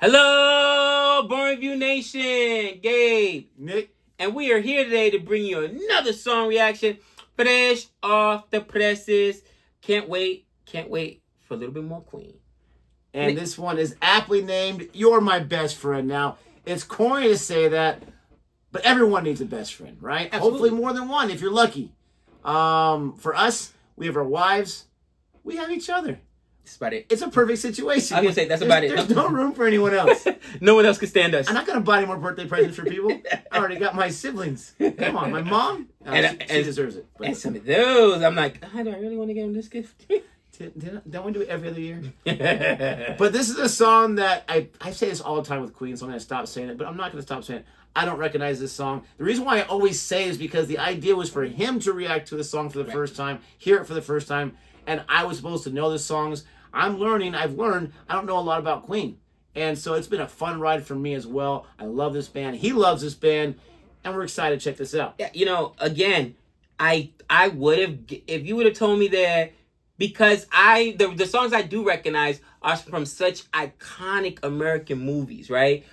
Hello, Born Review Nation. Gabe, Nick, and we are here today to bring you another song reaction, fresh off the presses. Can't wait for a little bit more Queen. and this one is aptly named "You're My Best Friend." Now, it's corny to say that, but everyone needs a best friend, right? Absolutely. Hopefully more than one if you're lucky. For us, we have our wives, we have each other. That's about it. It's a perfect situation. I was gonna say that's about it. There's no room for anyone else. No one else can stand us. I'm not gonna buy any more birthday presents for people. I already got my siblings. Come on, my mom, she deserves it. But And some of those, I'm like, do I really want to give him this gift? don't we do it every other year? But this is a song that I say this all the time with Queen, so I'm going to stop saying it, but I'm not going to stop saying it. I don't recognize this song. The reason why I always say it is because the idea was for him to react to the song for the first time, hear it for the first time, and I was supposed to know the songs. I've learned, I don't know a lot about Queen. And so it's been a fun ride for me as well. I love this band. He loves this band, and we're excited to check this out. Yeah, again, I would have, if you would have told me that, because the songs I do recognize are from such iconic American movies, right?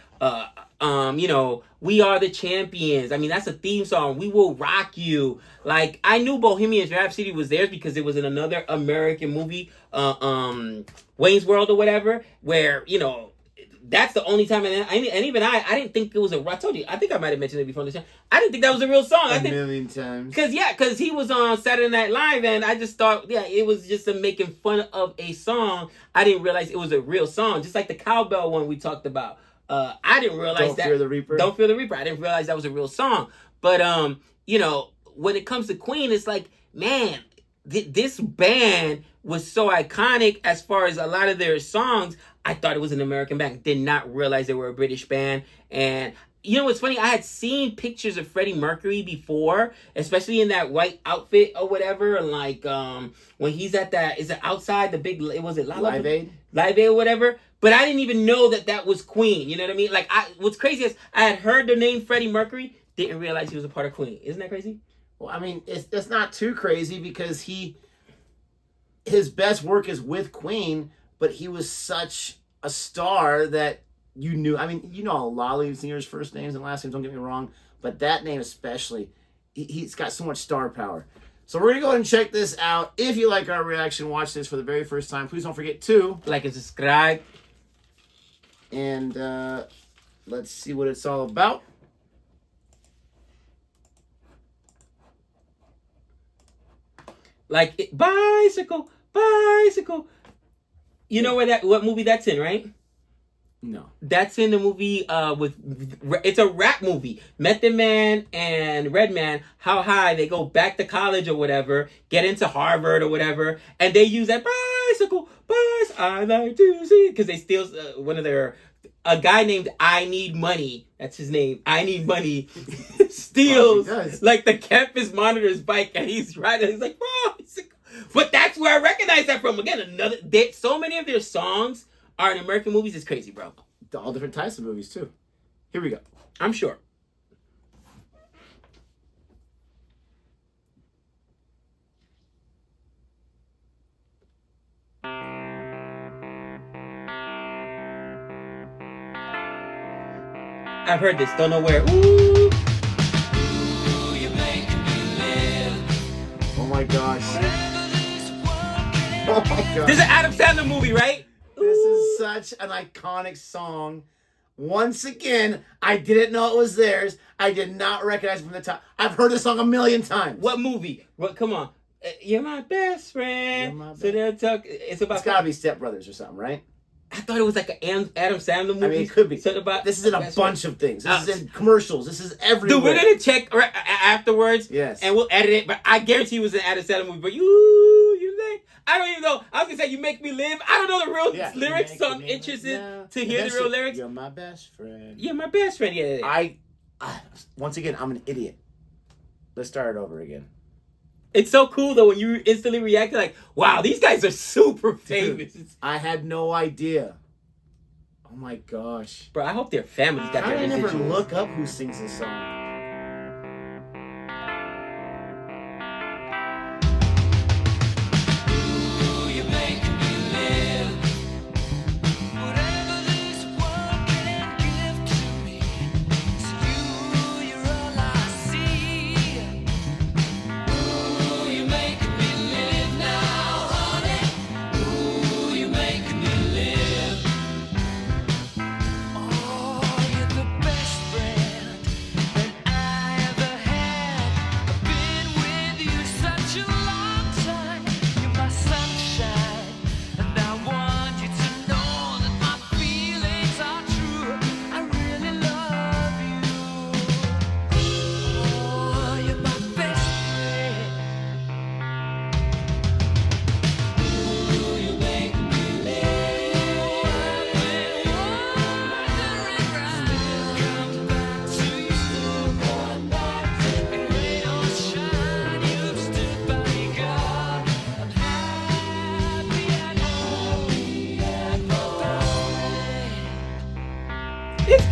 We Are the Champions. I mean, that's a theme song. We Will Rock You. Like, I knew Bohemian Rhapsody was theirs because it was in another American movie, Wayne's World or whatever, where, that's the only time, and even I didn't think it was I told you, I think I might have mentioned it before in the show. I didn't think that was a real song. A million times. Because he was on Saturday Night Live, and I just thought, it was just making fun of a song. I didn't realize it was a real song, just like the cowbell one we talked about. I didn't realize Don't Fear the Reaper. Don't Fear the Reaper. I didn't realize that was a real song. But, when it comes to Queen, it's like, man, this band was so iconic as far as a lot of their songs. I thought it was an American band. Did not realize they were a British band. And what's funny? I had seen pictures of Freddie Mercury before, especially in that white outfit or whatever. Like when he's at is it outside the big? Was it Live Aid? Live Aid or whatever. But I didn't even know that was Queen. You know what I mean? Like what's crazy is I had heard the name Freddie Mercury, didn't realize he was a part of Queen. Isn't that crazy? Well, I mean, it's not too crazy because his best work is with Queen, but he was such a star that you knew. I mean, a lot of lead singers' first names and last names, don't get me wrong, but that name especially, he's got so much star power. So we're going to go ahead and check this out. If you like our reaction, watch this for the very first time, please don't forget to like and subscribe. And let's see what it's all about. Like bicycle. You know what movie that's in, right? No. That's in the movie it's a rap movie. Method Man and Redman, how high they go back to college or whatever, get into Harvard or whatever, and they use that bicycle, I like to see, because they steal a guy named I Need Money, that's his name, I Need Money, steals like the campus monitor's bike, and he's riding, he's like, bicycle. But that's where I recognize that from. Again, so many of their songs are in American movies. It's crazy, bro. All different types of movies, too. Here we go. I'm sure. I've heard this. Don't know where. Ooh. Oh, my gosh. Oh my God. This is an Adam Sandler movie, right? This is such an iconic song. Once again, I didn't know it was theirs. I did not recognize it from the top. I've heard this song a million times. What movie? Come on. You're my best friend. My best. So they'll talk. It's gotta be Step Brothers or something, right? I thought it was like an Adam Sandler movie. I mean, it could be. This is in a bunch of things. This is in commercials. This is everywhere. Dude, we're gonna check afterwards. Yes. And we'll edit it. But I guarantee it was an Adam Sandler movie. But you think? I don't even know. I was gonna say "You Make Me Live." I don't know the real lyrics, so I'm interested to hear the real lyrics. You're my best friend. You're my best friend. Yeah. I once again, I'm an idiot. Let's start it over again. It's so cool though when you instantly react like, "Wow, these guys are super famous." Dude, I had no idea. Oh my gosh, bro! I hope their families got their residuals. I never residuals. look up who sings this song.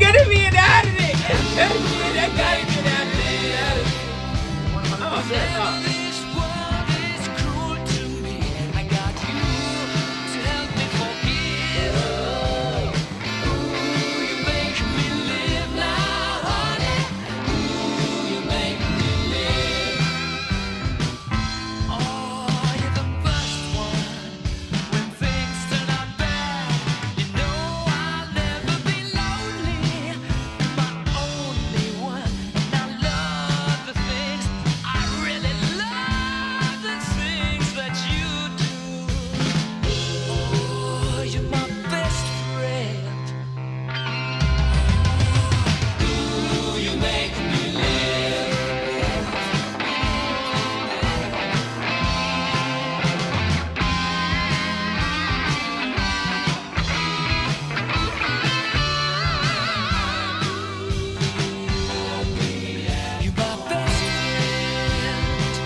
gonna be an out of it. It's gonna be an I gotta get out of it. Oh shit. Oh. This world is cruel to me. I got you to help me forgive. Ooh, you make me live now, honey. Ooh, you make me live. Oh, you're the first one when things turn out bad. You know I'll never be lonely. My only one, and I love the things I really love the things that you do. Oh, you're my best friend. Ooh, you make me live. You're my best friend.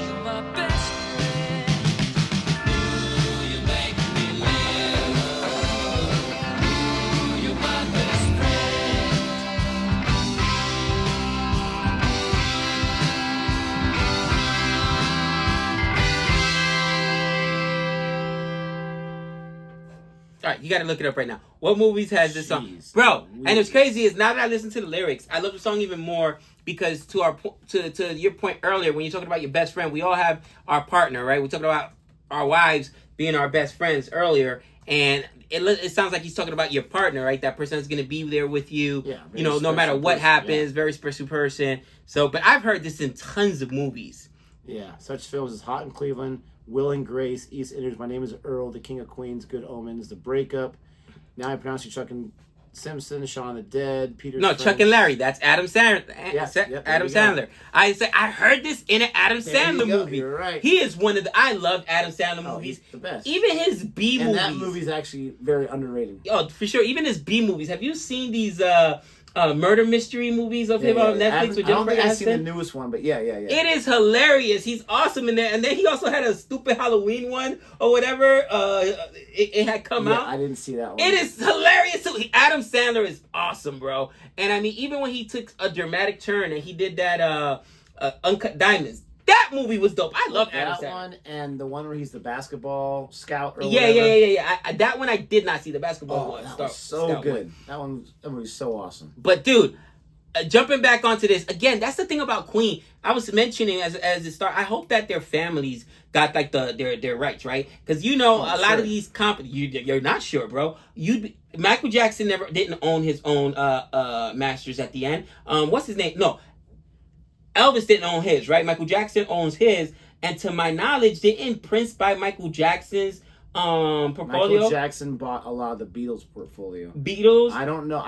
You're my best friend. Ooh, you make me live. Ooh, you're my best friend. All right, you got to look it up right now. What movies has this song, Jeez. bro? And what's crazy is now that I listen to the lyrics, I love the song even more because to your point earlier when you're talking about your best friend, we all have our partner, right? We're talking about our wives being our best friends earlier, and it sounds like he's talking about your partner, right? That person is going to be there with you, Yeah, you know, no very matter special what person, happens, very special person. So, but I've heard this in tons of movies. Yeah, such films as Hot in Cleveland, Will and Grace, East Enders, My Name is Earl, The King of Queens, Good Omens, The Breakup. Now I pronounce you Chuck and Simpson, Shaun of the Dead, Peter's No, Friends. Chuck and Larry. That's Adam Sandler. Yep, there Adam you go. Sandler. I heard this in an Adam There you Sandler go, movie. you're right. He is one of the. I love Adam Sandler Oh, movies. he's the best. Even his B And movies. that movie's actually very underrated. Oh, for sure. Even his B movies. Have you seen these murder mystery movies of him on Netflix with I don't Jennifer think I've seen the Aniston? newest one, but yeah. It is hilarious. He's awesome in there. And then he also had a stupid Halloween one or whatever. It had come Yeah, out. I didn't see that one. It is hilarious. Adam Sandler is awesome, bro. And I mean, even when he took a dramatic turn and he did that Uncut Diamonds, that movie was dope. I love Adam that Sandler. one and the one where he's the basketball scout or Yeah. whatever. That one I did not see, the basketball Oh, one. that Star- was so Scout good. one. That movie's so awesome. But dude, jumping back onto this again, that's the thing about Queen. I was mentioning as it started. I hope that their families got like their rights, right? Because you know a lot of these companies, you're not sure, bro. Michael Jackson didn't own his own masters at the end. What's his name? No, Elvis didn't own his, right? Michael Jackson owns his, and to my knowledge, didn't Prince buy Michael Jackson's portfolio? Michael Jackson bought a lot of the Beatles portfolio. Beatles. I don't know.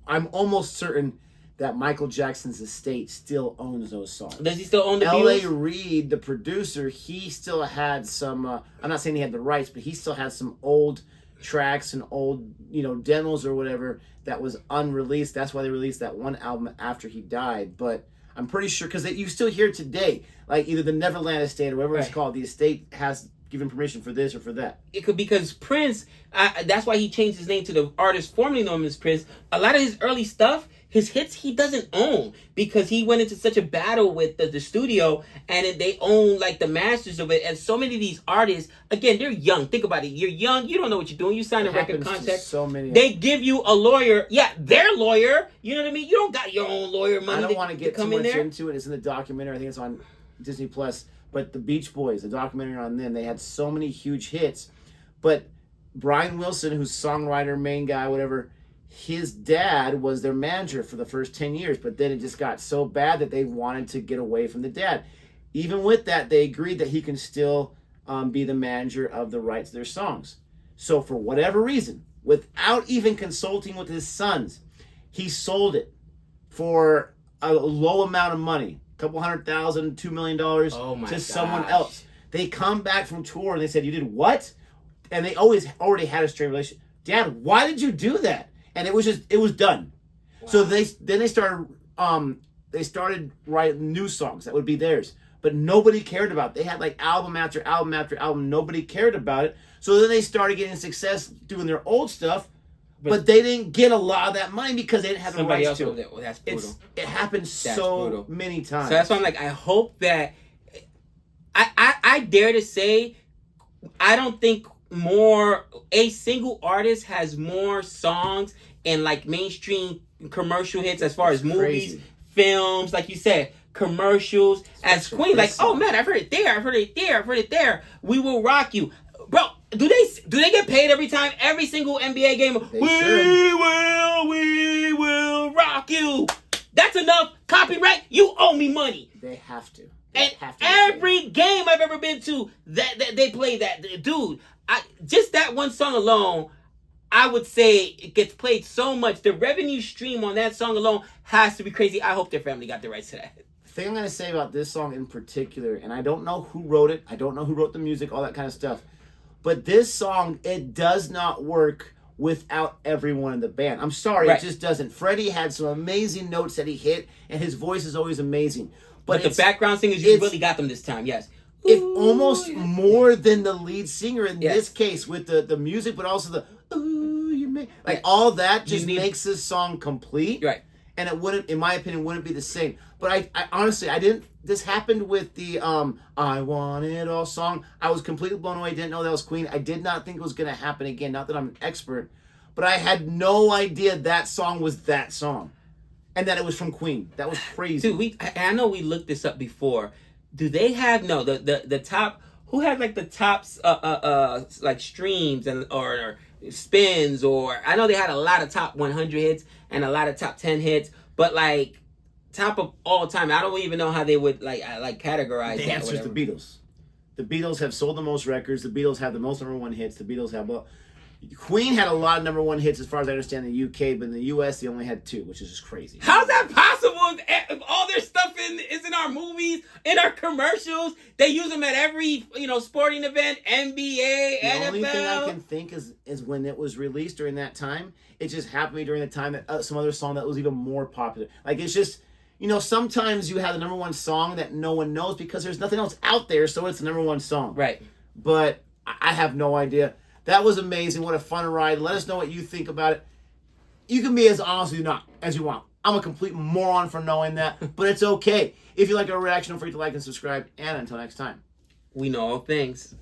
I'm almost certain that Michael Jackson's estate still owns those songs. Does he still own the L.A. Beatles? Reid, the producer, he still had some. I'm not saying he had the rights, but he still had some old tracks and old, demos or whatever that was unreleased. That's why they released that one album after he died. But I'm pretty sure because you still hear it today, like either the Neverland Estate or whatever it's called. The estate has given permission for this or for that. It could because Prince. That's why he changed his name to the artist formerly known as Prince. A lot of his early stuff, his hits, he doesn't own because he went into such a battle with the studio, and they own like the masters of it. And so many of these artists, again, they're young. Think about it. You're young. You don't know what you're doing. You sign a record Happens to contract. so many. They give you a lawyer. Yeah, their lawyer. You know what I mean? You don't got your own lawyer money. I don't want to get too come much in there. into it. It's in the documentary. I think it's on Disney Plus. But the Beach Boys, the documentary on them, they had so many huge hits. But Brian Wilson, who's songwriter, main guy, whatever, his dad was their manager for the first 10 years. But then it just got so bad that they wanted to get away from the dad. Even with that, they agreed that he can still be the manager of the rights to their songs. So for whatever reason, without even consulting with his sons, he sold it for a low amount of money. Couple $100,000, $2 million to someone else. They come back from tour and they said, "You did what?" And they already had a straight relationship. "Dad, why did you do that?" And it was done. Wow. So they started writing new songs that would be theirs. but nobody cared about it. They had like album after album after album. Nobody cared about it. So then they started getting success doing their old stuff, but they didn't get a lot of that money because they didn't have the Somebody rights else to it. over there. Well, that's brutal. It happens so brutal. many times. So that's why I'm like, I hope that I dare to say, I don't think a single artist has more songs and like mainstream commercial hits as far as movies, films, like you said, commercials as Queen. Like, oh man, I've heard it there, I've heard it there, I've heard it there. We Will Rock You, bro. Do they get paid every time? Every single NBA game? We will rock you. That's enough copyright. You owe me money. They have to. And every game I've ever been to, that they play that, dude. Just that one song alone, I would say it gets played so much. The revenue stream on that song alone has to be crazy. I hope their family got the rights to that. The thing I'm gonna say about this song in particular, and I don't know who wrote it, I don't know who wrote the music, all that kind of stuff, but this song, it does not work without everyone in the band. I'm sorry, Right. It just doesn't. Freddie had some amazing notes that he hit, and his voice is always amazing. But the background singers, you really got them this time, yes. If almost more than the lead singer in Yes. this case, with the music, but also the ooh, you make like all that just makes this song complete. Right. And it wouldn't, in my opinion, wouldn't be the same. But I honestly, I didn't. This happened with the "I Want It All" song. I was completely blown away. Didn't know that was Queen. I did not think it was gonna happen again. Not that I'm an expert, but I had no idea that song was that song, and that it was from Queen. That was crazy. Dude, I know we looked this up before. Do they have the top? Who has like the tops like streams and or spins, or I know they had a lot of top 100 hits and a lot of top 10 hits, but like top of all time, I don't even know how they would like categorize The that. answer is the Beatles. The Beatles have sold the most records. The Beatles have the most number one hits. The Beatles have Queen had a lot of number one hits as far as I understand in the UK, but in the US they only had 2, which is just crazy. How's that possible? If all their stuff is in our movies, in our commercials, they use them at every sporting event, NBA, The NFL. only thing I can think is when it was released during that time. It just happened to me during the time that some other song that was even more popular. Like it's just. Sometimes you have the number one song that no one knows because there's nothing else out there, so it's the number one song. Right. But I have no idea. That was amazing. What a fun ride. Let us know what you think about it. You can be as honest as you want. I'm a complete moron for knowing that, but it's okay. If you like our reaction, don't forget to like and subscribe. And until next time. We know all things.